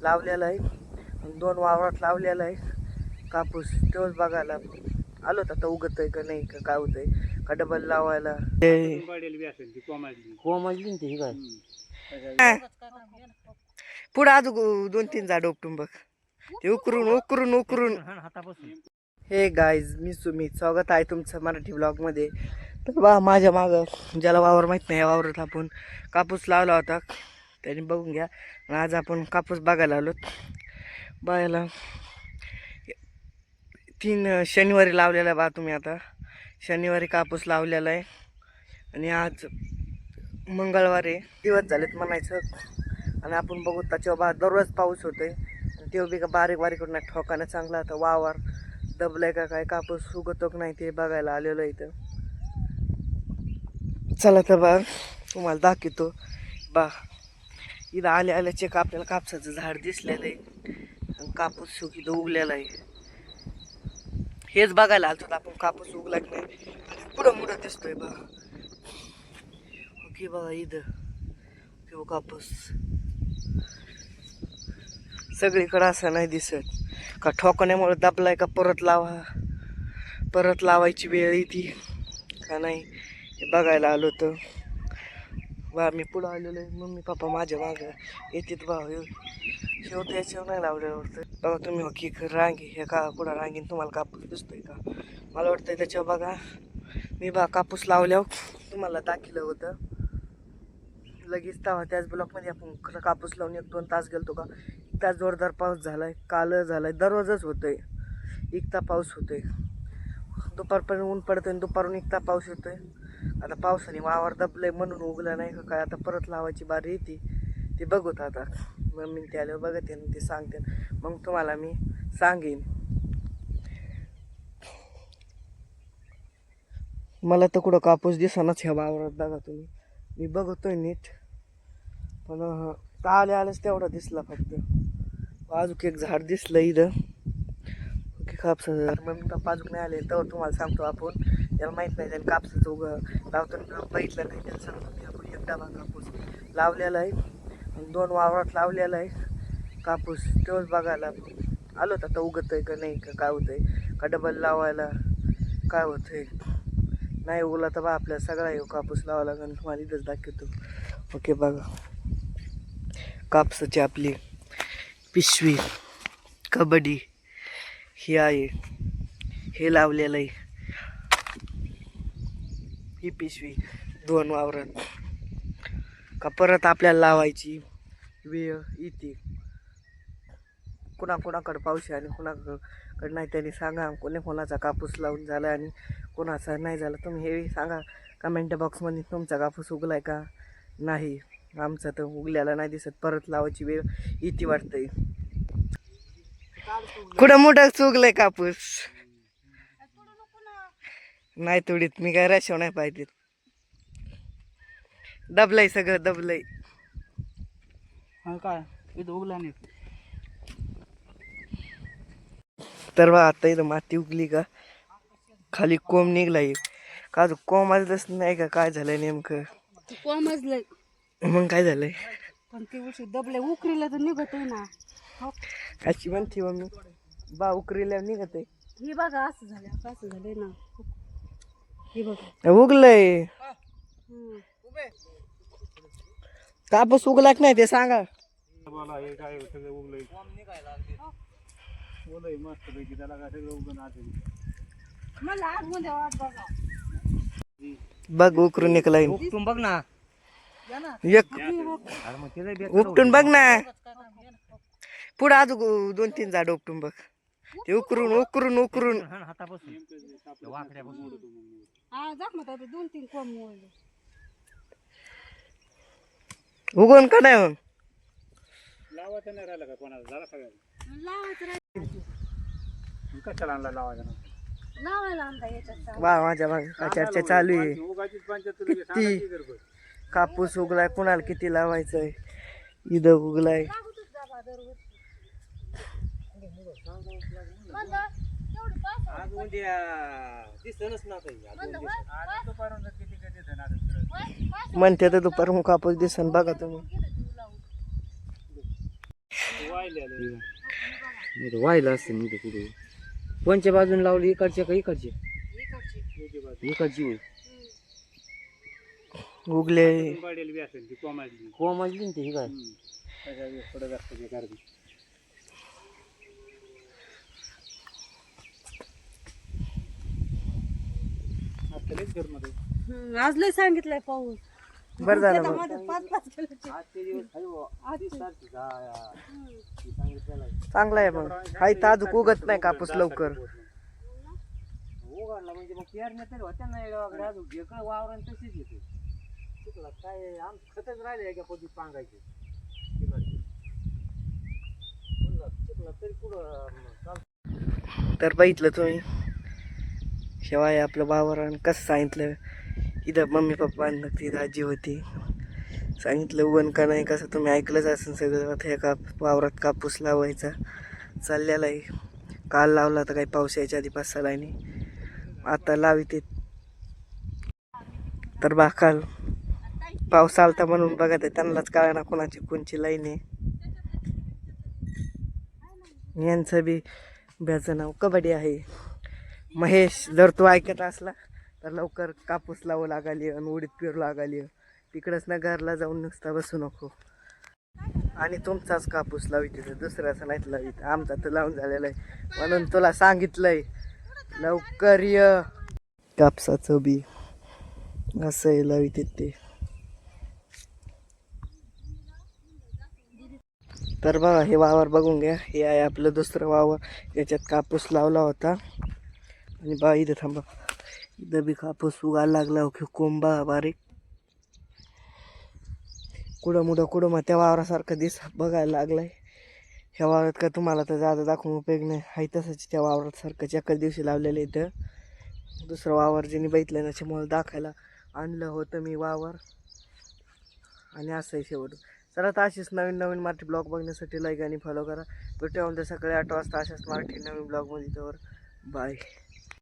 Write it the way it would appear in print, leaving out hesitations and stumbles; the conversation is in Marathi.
लावलेला आहे, 2 वावरात लावलेला आहे कापूस. तेव्हाच बघायला आलो तर आता उगत आहे का नाही, का काय होतंय का डबल लावायला. पुढं अजून 2-3 झाड उपटून बघ, ते उकरून उकरून उकरून. हे गाईज, मी सुमित, स्वागत आहे तुमचं मराठी ब्लॉगमध्ये. तर बा माझ्या मागं ज्याला वावर माहीत नाही, या वावरात आपण कापूस लावला होता, त्याने बघून घ्या. आणि आज आपण कापूस बघायला आलो. बायला 3 शनिवारी लावलेला आहे बा तुम्ही. आता शनिवारी कापूस लावलेला आहे आणि आज मंगळवार आहे. दिवस झालेत म्हणायचं. आणि आपण बघू त्याच्यावर बा दररोज पाऊस होतोय. तेव्हा बी का बारीक बारीक होणार ठोकानं चांगला. आता वावर दबलाय का काय, कापूस उगतो का नाही ते बघायला आलेलो आहे इथं. चला तर बा तुम्हाला दाखवतो. बा इथं आल्या चेक आपल्याला कापसाचं झाड दिसलेलं आहे आणि कापूस इथं उगलेला आहे. हेच बघायला आलतो आपण, कापूस उगला की नाही. पुढं मुडं दिसतोय बा. ओके बघा इथं किंवा कापूस सगळीकडं असं नाही दिसत. का ठोकण्यामुळे दबलाय का परत लावायची वेळ येते का नाही हे बघायला आलो. तर बा मी पुढं आलेलो आहे, मम्मी पप्पा माझ्या मागं येतात बा. शेवट याच्यावर नाही लावलेलं वाटतं. बघा तुम्ही हो की रांगी हे का पुढं रांगीन तुम्हाला कापूस दिसतोय का? मला वाटतंय त्याच्यावर बघा मी बा कापूस लावल्यावर तुम्हाला दाखवलं होतं लगेच. तेव्हा त्याच ब्लॉकमध्ये आपण कापूस लावून 1-2 तास गेलतो का. इतका जोरदार पाऊस झालाय, काल झालाय, दररोजच होतोय. इतका पाऊस होतोय, दुपारपर्यंत ऊन पडतंय आणि दुपारून इतका पाऊस येतोय. आता पावसाने वावर दबलंय म्हणून उगलं नाही का काय. आता परत लावायची बारी येते, ते बघूत आता. मम्मी ते आल्यावर बघते आणि ते सांगते, मग तुम्हाला मी सांगेन. मला तर कुठं कापूस दिसनाच ह्या वावरात. बघा तुम्ही, मी बघतोय नीट, पण आल्याच तेवढा दिसला फक्त. अजून एक झाड दिसलं इथं ओके कापसाचं. मम्मी पप्पा अजून नाही आले तर तुम्हाला सांगतो आपण. त्याला माहीत नाही, त्याने कापसाचं लावताना बघितलं नाही. त्याला सांगतो की आपण एकदा बा कापूस लावलेला आहे आणि 2 वावरात लावलेला आहे कापूस. तेव्हाच बघायला आलो तर आता उगत आहे का नाही, का काय होतंय का डबल लावायला काय होतंय. नाही उगला तर बा आपल्याला सगळा येऊ कापूस लावा लागेल. तुम्हाला इथंच दाखवतो. ओके बघा कापसाची आपली पिशवी कबड्डी ही आहे, हे लावलेलं आहे. ही पिशवी 2 वावरात का परत आपल्याला लावायची वेळ येते. कोणाकोणाकडे पाऊस आहे आणि कोणाकडे नाही त्यांनी सांगा. कोणाचा कापूस लावून झाला आणि कोणाचा नाही झाला. तुम्ही हे सांगा कमेंट बॉक्समध्ये, तुमचा कापूस उगलाय का नाही. आमचा तर उगल्याला नाही दिसत, परत लावायची वेळ इथे वाटतंय. कुठं मोठं चुगलंय कापूस नाही तोडीत मी काय रेशव नाही पाहिजे. दबलंय सगळं दबलंय. काय इथं उगला नाही. तर बा आता इथं माती उगली का खाली कोंब निघलाय का. कोंब आजलंच नाही का काय झालंय नेमकं. कोमजलंय मग काय झालंय, पण ते उशी दबले उकरीला तर निघत आहे ना. अशी म्हणते मम्मी बा उकरीला निघत आहे. हे बघा असं झालं, असं झालंय ना. हे बघा उगलंय. कापूस उगला की नाही ते सांगा. बघ उकरून निघलाय. बघ ना एक उपटून बघ ना. पुढं अजून 2-3 झाड उपटून बघ, ते उकरून उकरून उकरून. उगवून का नाही मग लावायचं नाही राहिलं का कोणाला, झाला सगळ्यांना कशाला आणला लावायचा ना. वा माझ्या मागे काय चर्चा चालू आहे. किती कापूस उगलाय, कुणाला किती लावायचंय. इथं उगलाय. म्हणते तर दुपारून कापूस दिसन. बघा तुम्ही नाही तर व्हायला असते मी तर कुठे कोणच्या बाजून लावली इकडच्या का इकडचे इकडची होय. उगले कोमाजली ना ते ही काय आज लय सांगितलंय पाऊस. बरं झालं मग. शेतामध्ये 5-5 किलोची. आजचे दिवस खाली बुवा. आजचे. 30 तारखेचा, हा, ती सांगितलेलं आहे. चांगला आहे मग. हाय ताजूक उगत नाही कापूस लवकर. उघडला म्हणजे मग पेरण्या तरी होत्या ना येड्या वगैरे अजून ढेकळं वावरान तशीच येते चिखलात काय आम खतच राहिले एका पद्धतीत पांगायचे तिकडचे चिखलात तरी पुढं तर बघितलं तुम्ही शेवाय आपलं वावरण कसं सांगितलं. इथं मम्मी पप्पा तिथं आजी होती. सांगितलं वन का नाही कसं तुम्ही ऐकलंच असेल सगळं. आता ह्या वावरात कापूस लावायचा चाललेला आहे. काल लावला तर काही पाऊस यायच्या आधी 5-6 लाईनी आता लाविते. तर काल पाऊस आलता म्हणून बघा ते त्यांनाच कळना ना कोणाची कोणची लाईन आहे. यांचं बी ब्याचं नाव कबड्डी आहे. महेश जर तू ऐकत असला तर लवकर कापूस लावू लागाली आणि उडीत पेरू लागाली. तिकडंच ना घरला जाऊन नुसता बसू नको. आणि तुमचाच कापूस लावी तिथं दुसऱ्याचा नाहीत लावीत. आमचा तर लावून झालेला आहे म्हणून तुला सांगितलंय लवकर ये. कापसाचं बी असं आहे लावीत ते. तर बघा हे वावर बघून घ्या. हे आहे आपलं दुसरं वावर. याच्यात कापूस लावला होता. आणि बा इथं थांबा इथं बी कापूस उगायला लागला हो. कोंबा बारीक कुडं मग त्या वावरासारखं बघायला लागलाय. ह्या वावरात का तुम्हाला तर जादा दाखवून उपयोग नाही. हाय तसंच त्या वावरात सारखं एकाच दिवशी लावलेलं इथं. दुसरं वावर ज्यांनी बघितलं ना त्यामुळे दाखवायला आणलं होतं मी वावर. आणि असं आहे शेवट. चला तर अशीच नवीन मराठी ब्लॉग बघण्यासाठी लाईक आणि फॉलो करा. भेटूया उद्या सकाळी 8 वाजता अशाच मराठी नवीन ब्लॉगमध्ये. तर बाय.